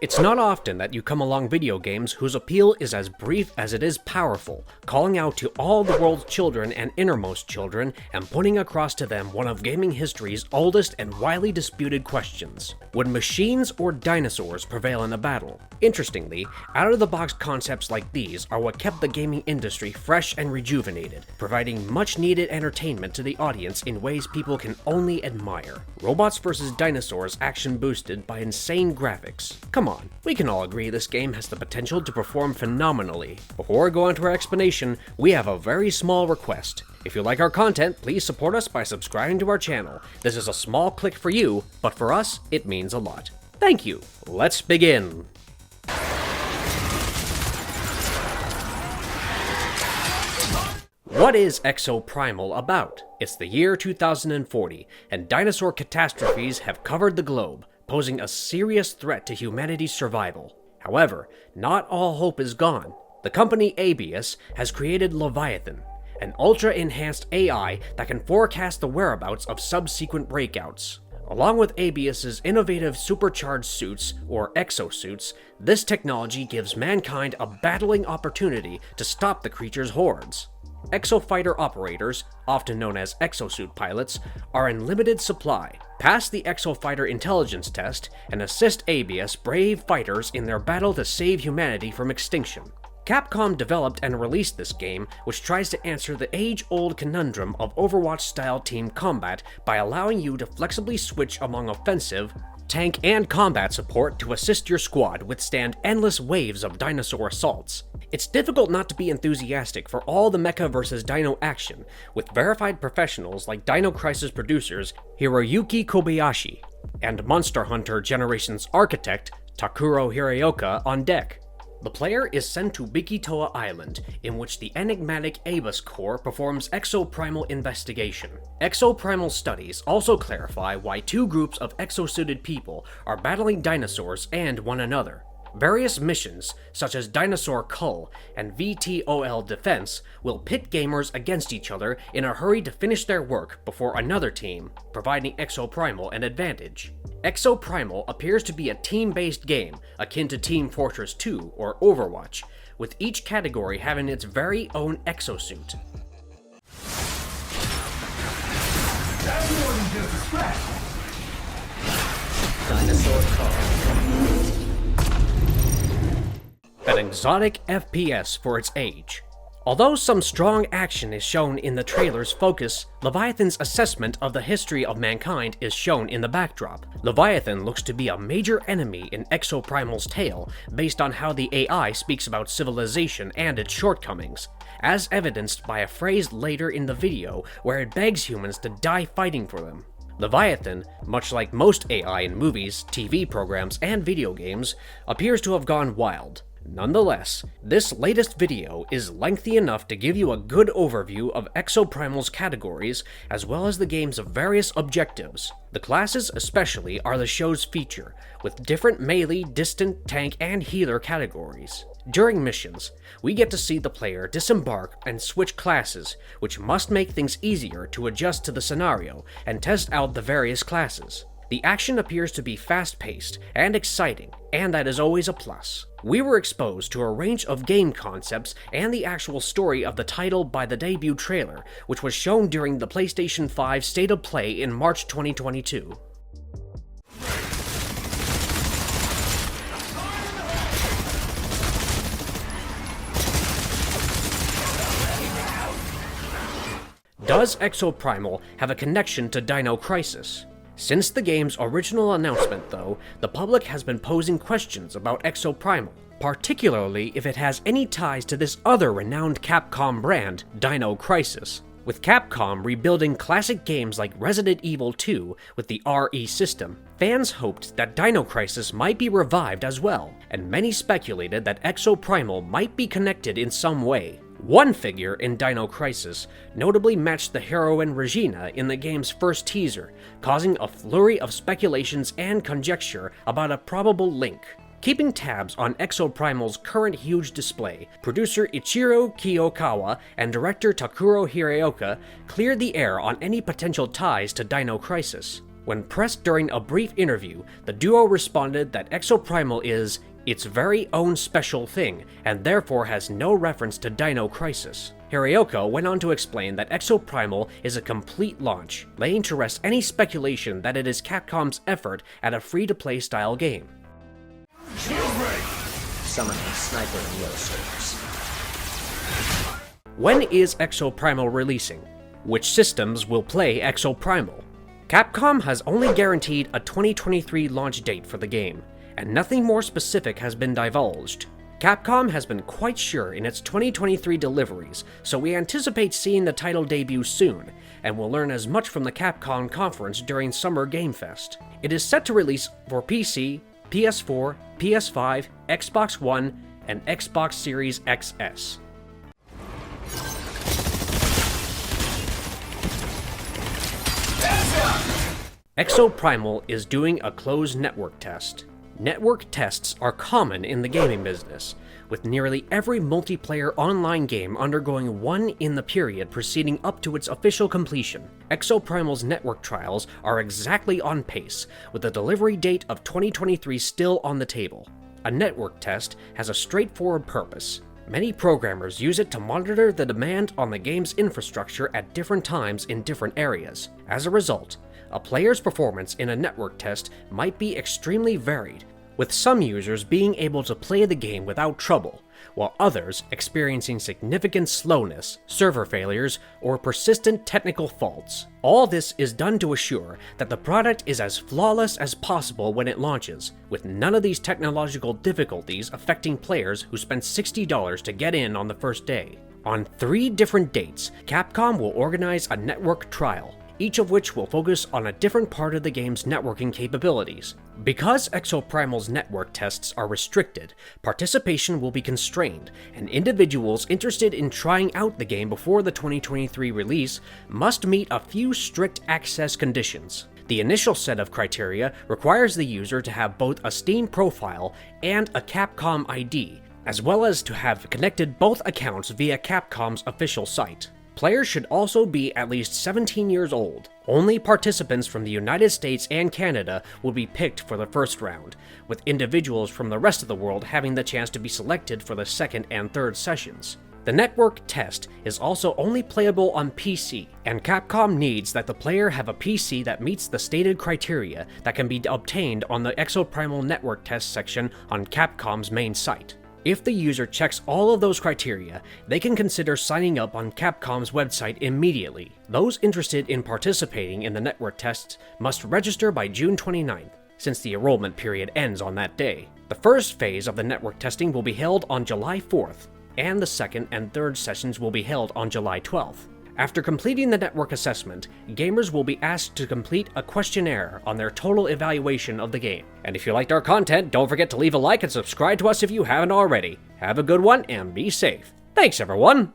It's not often that you come along video games whose appeal is as brief as it is powerful, calling out to all the world's children and innermost children and putting across to them one of gaming history's oldest and widely disputed questions. Would machines or dinosaurs prevail in a battle? Interestingly, out-of-the-box concepts like these are what kept the gaming industry fresh and rejuvenated, providing much-needed entertainment to the audience in ways people can only admire. Robots vs. dinosaurs action boosted by insane graphics. Come on, we can all agree this game has the potential to perform phenomenally. Before we go into our explanation, we have a very small request. If you like our content, please support us by subscribing to our channel. This is a small click for you, but for us, it means a lot. Thank you. Let's begin. What is Exoprimal about? It's the year 2040, and dinosaur catastrophes have covered the globe, posing a serious threat to humanity's survival. However, not all hope is gone. The company Abius has created Leviathan, an ultra-enhanced AI that can forecast the whereabouts of subsequent breakouts. Along with Abius's innovative supercharged suits, or exosuits, this technology gives mankind a battling opportunity to stop the creature's hordes. Exofighter operators, often known as exosuit pilots, are in limited supply. Pass the exofighter intelligence test and assist Abius brave fighters in their battle to save humanity from extinction. Capcom developed and released this game, which tries to answer the age-old conundrum of Overwatch-style team combat by allowing you to flexibly switch among offensive, tank, and combat support to assist your squad withstand endless waves of dinosaur assaults. It's difficult not to be enthusiastic for all the mecha vs. dino action, with verified professionals like Dino Crisis producers Hiroyuki Kobayashi and Monster Hunter Generations architect Takuro Hiraoka on deck. The player is sent to Bikitoa Island, in which the enigmatic Abus Corps performs exoprimal investigation. Exoprimal studies also clarify why two groups of exosuited people are battling dinosaurs and one another. Various missions, such as Dinosaur Cull and VTOL Defense, will pit gamers against each other in a hurry to finish their work before another team, providing Exoprimal an advantage. Exoprimal appears to be a team-based game, akin to Team Fortress 2 or Overwatch, with each category having its very own exosuit. That's more than just a scratch. Dinosaur Cull. An exotic FPS for its age. Although some strong action is shown in the trailer's focus, Leviathan's assessment of the history of mankind is shown in the backdrop. Leviathan looks to be a major enemy in Exoprimal's tale, based on how the AI speaks about civilization and its shortcomings, as evidenced by a phrase later in the video where it begs humans to die fighting for them. Leviathan, much like most AI in movies, TV programs, and video games, appears to have gone wild. Nonetheless, this latest video is lengthy enough to give you a good overview of Exoprimal's categories, as well as the game's various objectives. The classes especially are the show's feature, with different melee, distant, tank, and healer categories. During missions, we get to see the player disembark and switch classes, which must make things easier to adjust to the scenario and test out the various classes. The action appears to be fast-paced and exciting, and that is always a plus. We were exposed to a range of game concepts and the actual story of the title by the debut trailer, which was shown during the PlayStation 5 State of Play in March 2022. Does Exoprimal have a connection to Dino Crisis? Since the game's original announcement, though, the public has been posing questions about Exoprimal, particularly if it has any ties to this other renowned Capcom brand, Dino Crisis. With Capcom rebuilding classic games like Resident Evil 2 with the RE system, fans hoped that Dino Crisis might be revived as well, and many speculated that Exoprimal might be connected in some way. One figure in Dino Crisis notably matched the heroine Regina in the game's first teaser, causing a flurry of speculations and conjecture about a probable link. Keeping tabs on Exoprimal's current huge display, producer Ichiro Kiyokawa and director Takuro Hiraoka cleared the air on any potential ties to Dino Crisis. When pressed during a brief interview, the duo responded that Exoprimal is its very own special thing, and therefore has no reference to Dino Crisis. Hiroyuki went on to explain that Exoprimal is a complete launch, laying to rest any speculation that it is Capcom's effort at a free-to-play style game. Summoning Sniper Dinosaurs. When is Exoprimal releasing? Which systems will play Exoprimal? Capcom has only guaranteed a 2023 launch date for the game, and nothing more specific has been divulged. Capcom has been quite sure in its 2023 deliveries, so we anticipate seeing the title debut soon, and will learn as much from the Capcom conference during Summer Game Fest. It is set to release for PC, PS4, PS5, Xbox One, and Xbox Series XS. Exoprimal is doing a closed network test. Network tests are common in the gaming business, with nearly every multiplayer online game undergoing one in the period preceding up to its official completion. Exoprimal's network trials are exactly on pace, with the delivery date of 2023 still on the table. A network test has a straightforward purpose. Many programmers use it to monitor the demand on the game's infrastructure at different times in different areas. As a result, a player's performance in a network test might be extremely varied, with some users being able to play the game without trouble, while others experiencing significant slowness, server failures, or persistent technical faults. All this is done to assure that the product is as flawless as possible when it launches, with none of these technological difficulties affecting players who spent $60 to get in on the first day. On 3 different dates, Capcom will organize a network trial, each of which will focus on a different part of the game's networking capabilities. Because Exoprimal's network tests are restricted, participation will be constrained, and individuals interested in trying out the game before the 2023 release must meet a few strict access conditions. The initial set of criteria requires the user to have both a Steam profile and a Capcom ID, as well as to have connected both accounts via Capcom's official site. Players should also be at least 17 years old. Only participants from the United States and Canada will be picked for the first round, with individuals from the rest of the world having the chance to be selected for the second and third sessions. The network test is also only playable on PC, and Capcom needs that the player have a PC that meets the stated criteria that can be obtained on the Exoprimal network test section on Capcom's main site. If the user checks all of those criteria, they can consider signing up on Capcom's website immediately. Those interested in participating in the network tests must register by June 29th, since the enrollment period ends on that day. The first phase of the network testing will be held on July 4th, and the second and third sessions will be held on July 12th. After completing the network assessment, gamers will be asked to complete a questionnaire on their total evaluation of the game. And if you liked our content, don't forget to leave a like and subscribe to us if you haven't already. Have a good one and be safe. Thanks, everyone!